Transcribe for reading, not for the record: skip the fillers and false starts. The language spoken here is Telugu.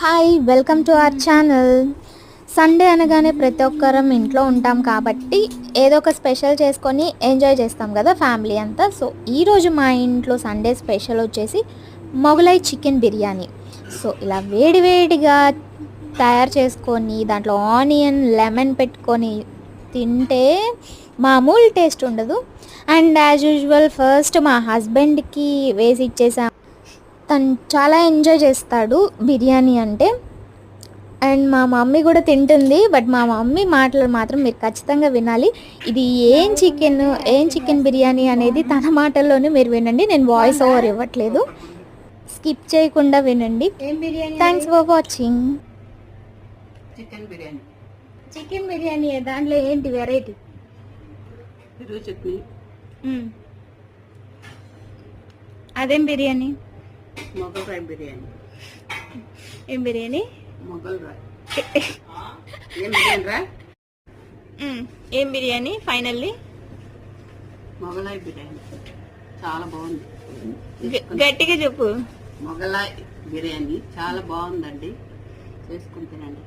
Hi welcome to our channel. Sunday అనగానే ప్రతి ఒక్కరం ఇంట్లో ఉంటాం కాబట్టి ఏదో ఒక స్పెషల్ చేసుకొని ఎంజాయ్ చేస్తాం కదా ఫ్యామిలీ అంతా. సో ఈరోజు మా ఇంట్లో సండే స్పెషల్ వచ్చేసి మొగలై చికెన్ బిర్యానీ. సో ఇలా వేడివేడిగా తయారు చేసుకొని దాంట్లో ఆనియన్ లెమన్ పెట్టుకొని తింటే మామూలు టేస్ట్ ఉండదు. అండ్ యాజ్ యూజువల్ ఫస్ట్ మా హస్బెండ్కి వేసి ఇచ్చేసాం. తను చాలా ఎంజాయ్ చేస్తాడు బిర్యానీ అంటే. అండ్ మా మమ్మీ కూడా తింటుంది. బట్ మా మమ్మీ మాటలు మాత్రం మీరు ఖచ్చితంగా వినాలి. ఇది ఏం చికెన్ బిర్యానీ అనేది తన మాటల్లోనే మీరు వినండి. నేను వాయిస్ ఓవర్ ఇవ్వట్లేదు, స్కిప్ చేయకుండా వినండి. Thanks for watching. Chicken biryani దాంట్లో ఏంటి వెరైటీ? చట్నీ. అదేం బిర్యానీ? మొగల్ రాయ్ బిర్యానీ. ఏం బిర్యానీ? మొగల్ రాయ్. ఏం బిర్యానీ రా? ఏం బిర్యానీ ఫైనల్లీ? మొగలాయ్ బిర్యానీ. చాలా బాగుంది. గట్టిగా చెప్పు. మొగలాయ్ బిర్యానీ చాలా బాగుందండి, చేసుకుని తినండి.